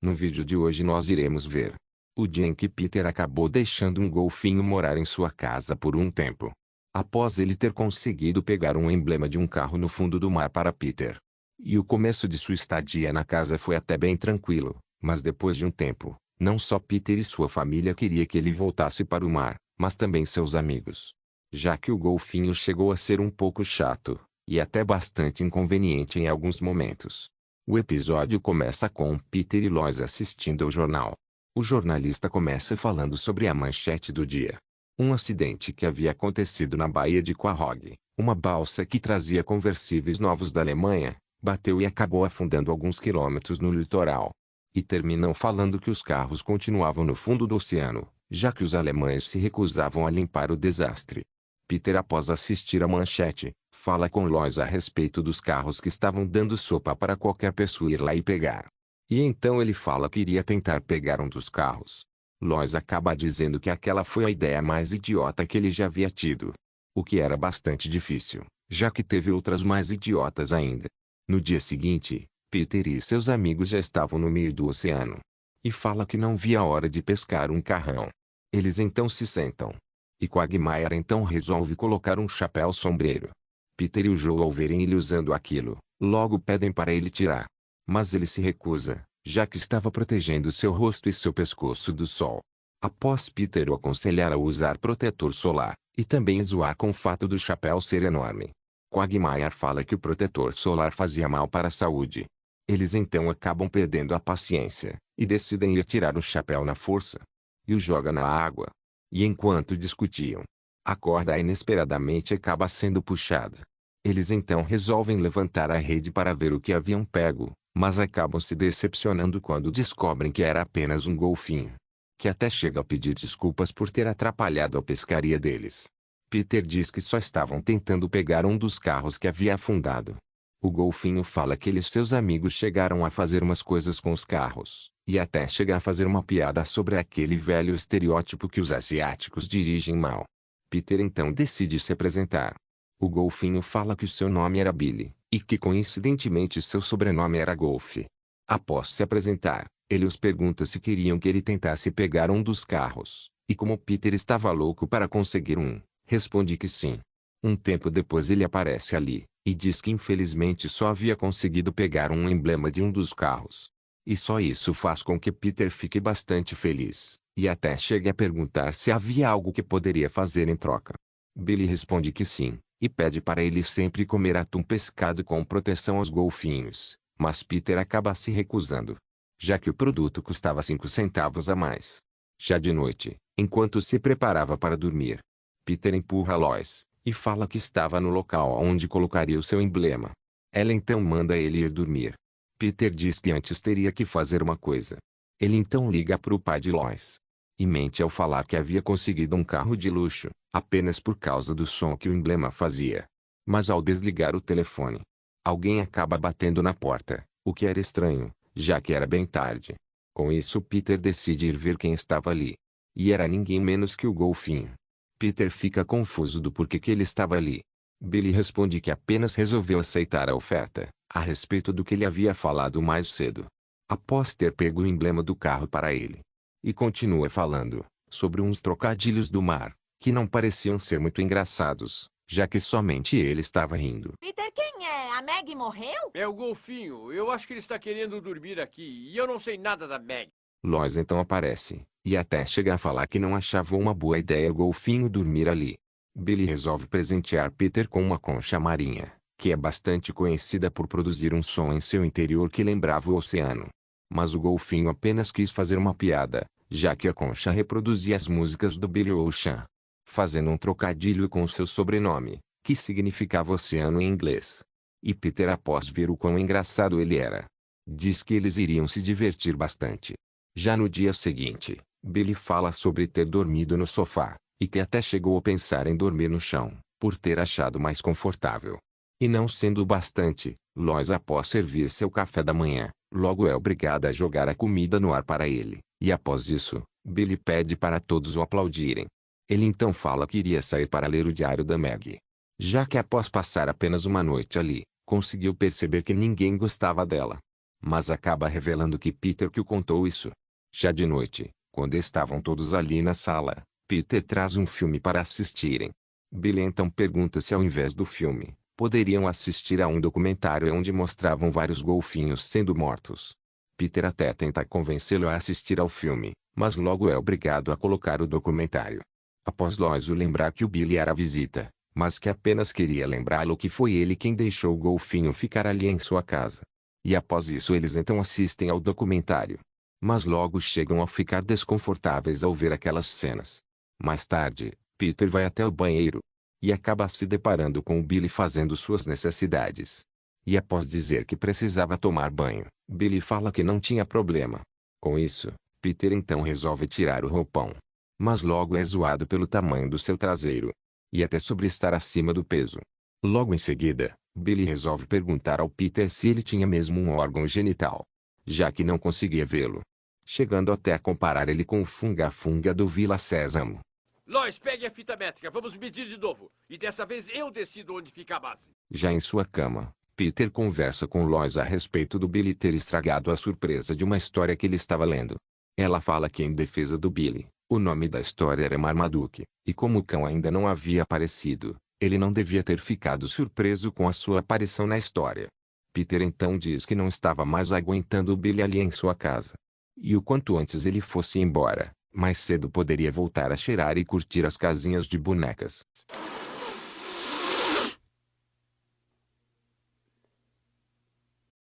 No vídeo de hoje nós iremos ver o dia em que Peter acabou deixando um golfinho morar em sua casa por um tempo. Após ele ter conseguido pegar um emblema de um carro no fundo do mar para Peter. E o começo de sua estadia na casa foi até bem tranquilo, mas depois de um tempo, não só Peter e sua família queria que ele voltasse para o mar, mas também seus amigos. Já que o golfinho chegou a ser um pouco chato, e até bastante inconveniente em alguns momentos. O episódio começa com Peter e Lois assistindo ao jornal. O jornalista começa falando sobre a manchete do dia. Um acidente que havia acontecido na Baía de Quahog, uma balsa que trazia conversíveis novos da Alemanha, bateu e acabou afundando alguns quilômetros no litoral. E terminam falando que os carros continuavam no fundo do oceano, já que os alemães se recusavam a limpar o desastre. Peter, após assistir a manchete, fala com Lois a respeito dos carros que estavam dando sopa para qualquer pessoa ir lá e pegar. E então ele fala que iria tentar pegar um dos carros. Lois acaba dizendo que aquela foi a ideia mais idiota que ele já havia tido. O que era bastante difícil, já que teve outras mais idiotas ainda. No dia seguinte, Peter e seus amigos já estavam no meio do oceano. E fala que não via a hora de pescar um carrão. Eles então se sentam. E Quagmire então resolve colocar um chapéu sombreiro. Peter e o Joe, ao verem ele usando aquilo, logo pedem para ele tirar. Mas ele se recusa, já que estava protegendo seu rosto e seu pescoço do sol. Após Peter o aconselhar a usar protetor solar, e também zoar com o fato do chapéu ser enorme, Quagmire fala que o protetor solar fazia mal para a saúde. Eles então acabam perdendo a paciência, e decidem ir tirar o chapéu na força. E o joga na água. E enquanto discutiam, a corda inesperadamente acaba sendo puxada. Eles então resolvem levantar a rede para ver o que haviam pego, mas acabam se decepcionando quando descobrem que era apenas um golfinho. Que até chega a pedir desculpas por ter atrapalhado a pescaria deles. Peter diz que só estavam tentando pegar um dos carros que havia afundado. O golfinho fala que ele e seus amigos chegaram a fazer umas coisas com os carros, e até chega a fazer uma piada sobre aquele velho estereótipo que os asiáticos dirigem mal. Peter então decide se apresentar. O golfinho fala que o seu nome era Billy, e que coincidentemente seu sobrenome era Golf. Após se apresentar, ele os pergunta se queriam que ele tentasse pegar um dos carros, e como Peter estava louco para conseguir um, responde que sim. Um tempo depois ele aparece ali, e diz que infelizmente só havia conseguido pegar um emblema de um dos carros. E só isso faz com que Peter fique bastante feliz, e até chegue a perguntar se havia algo que poderia fazer em troca. Billy responde que sim, e pede para ele sempre comer atum pescado com proteção aos golfinhos, mas Peter acaba se recusando, já que o produto custava 5 centavos a mais. Já de noite, enquanto se preparava para dormir, Peter empurra Lois, e fala que estava no local onde colocaria o seu emblema. Ela então manda ele ir dormir. Peter diz que antes teria que fazer uma coisa. Ele então liga para o pai de Lois. E mente ao falar que havia conseguido um carro de luxo, apenas por causa do som que o emblema fazia. Mas ao desligar o telefone, alguém acaba batendo na porta, o que era estranho, já que era bem tarde. Com isso Peter decide ir ver quem estava ali. E era ninguém menos que o golfinho. Peter fica confuso do porquê que ele estava ali. Billy responde que apenas resolveu aceitar a oferta, a respeito do que ele havia falado mais cedo. Após ter pego o emblema do carro para ele. E continua falando, sobre uns trocadilhos do mar, que não pareciam ser muito engraçados, já que somente ele estava rindo. Peter, quem é? A Meg morreu? É o golfinho. Eu acho que ele está querendo dormir aqui. E eu não sei nada da Meg. Lois então aparece, e até chega a falar que não achava uma boa ideia o golfinho dormir ali. Billy resolve presentear Peter com uma concha marinha, que é bastante conhecida por produzir um som em seu interior que lembrava o oceano. Mas o golfinho apenas quis fazer uma piada, já que a concha reproduzia as músicas do Billy Ocean, fazendo um trocadilho com seu sobrenome, que significava oceano em inglês. E Peter, após ver o quão engraçado ele era, diz que eles iriam se divertir bastante. Já no dia seguinte, Billy fala sobre ter dormido no sofá, e que até chegou a pensar em dormir no chão, por ter achado mais confortável. E não sendo o bastante, Lois, após servir seu café da manhã, logo é obrigada a jogar a comida no ar para ele, e após isso, Billy pede para todos o aplaudirem. Ele então fala que iria sair para ler o diário da Meg. Já que após passar apenas uma noite ali, conseguiu perceber que ninguém gostava dela. mas acaba revelando que Peter que o contou isso. Já de noite, quando estavam todos ali na sala, Peter traz um filme para assistirem. Billy então pergunta se ao invés do filme, poderiam assistir a um documentário onde mostravam vários golfinhos sendo mortos. Peter até tenta convencê-lo a assistir ao filme, mas logo é obrigado a colocar o documentário. Após Lois o lembrar que o Billy era a visita, mas que apenas queria lembrá-lo que foi ele quem deixou o golfinho ficar ali em sua casa. E após isso eles então assistem ao documentário. Mas logo chegam a ficar desconfortáveis ao ver aquelas cenas. Mais tarde, Peter vai até o banheiro e acaba se deparando com o Billy fazendo suas necessidades. E após dizer que precisava tomar banho, Billy fala que não tinha problema. Com isso, Peter então resolve tirar o roupão. Mas logo é zoado pelo tamanho do seu traseiro e até sobre estar acima do peso. Logo em seguida, Billy resolve perguntar ao Peter se ele tinha mesmo um órgão genital, já que não conseguia vê-lo, chegando até a comparar ele com o Funga-Funga do Vila Sésamo. Lois, pegue a fita métrica, vamos medir de novo. E dessa vez eu decido onde fica a base. Já em sua cama, Peter conversa com Lois a respeito do Billy ter estragado a surpresa de uma história que ele estava lendo. Ela fala que em defesa do Billy, o nome da história era Marmaduke, e como o cão ainda não havia aparecido, ele não devia ter ficado surpreso com a sua aparição na história. Peter então diz que não estava mais aguentando o Billy ali em sua casa. E o quanto antes ele fosse embora, mais cedo poderia voltar a cheirar e curtir as casinhas de bonecas.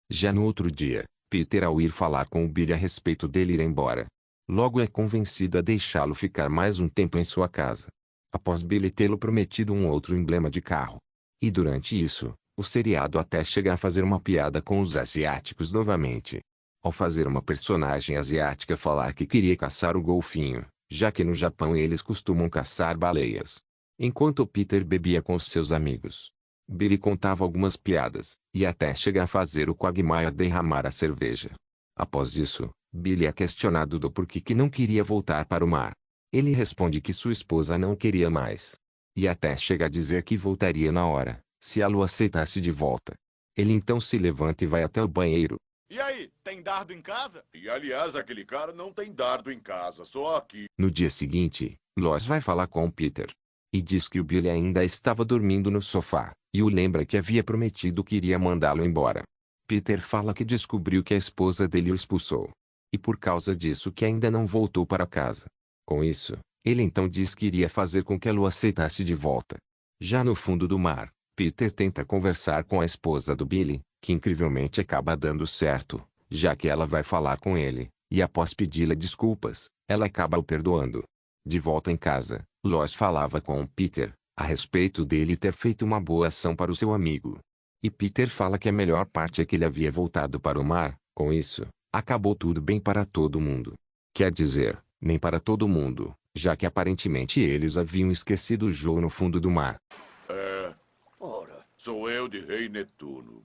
Já no outro dia, Peter ao ir falar com o Billy a respeito dele ir embora, logo é convencido a deixá-lo ficar mais um tempo em sua casa. Após Billy tê-lo prometido um outro emblema de carro. E durante isso, o seriado até chega a fazer uma piada com os asiáticos novamente. Ao fazer uma personagem asiática falar que queria caçar o golfinho, já que no Japão eles costumam caçar baleias. Enquanto Peter bebia com seus amigos, Billy contava algumas piadas, e até chega a fazer o Quagmire derramar a cerveja. Após isso, Billy é questionado do porquê que não queria voltar para o mar. Ele responde que sua esposa não queria mais. E até chega a dizer que voltaria na hora, se ela o aceitasse de volta. Ele então se levanta e vai até o banheiro. E aí, tem dardo em casa? E aliás, aquele cara não tem dardo em casa, só aqui. No dia seguinte, Lois vai falar com Peter. E diz que o Billy ainda estava dormindo no sofá, e o lembra que havia prometido que iria mandá-lo embora. Peter fala que descobriu que a esposa dele o expulsou. E por causa disso que ainda não voltou para casa. Com isso, ele então diz que iria fazer com que ela o aceitasse de volta. Já no fundo do mar, Peter tenta conversar com a esposa do Billy, que incrivelmente acaba dando certo, já que ela vai falar com ele, e após pedir-lhe desculpas, ela acaba o perdoando. De volta em casa, Lois falava com Peter a respeito dele ter feito uma boa ação para o seu amigo. E Peter fala que a melhor parte é que ele havia voltado para o mar. Com isso, acabou tudo bem para todo mundo. Quer dizer, nem para todo mundo, já que aparentemente eles haviam esquecido Joe no fundo do mar. Ora, sou eu de Rei Netuno.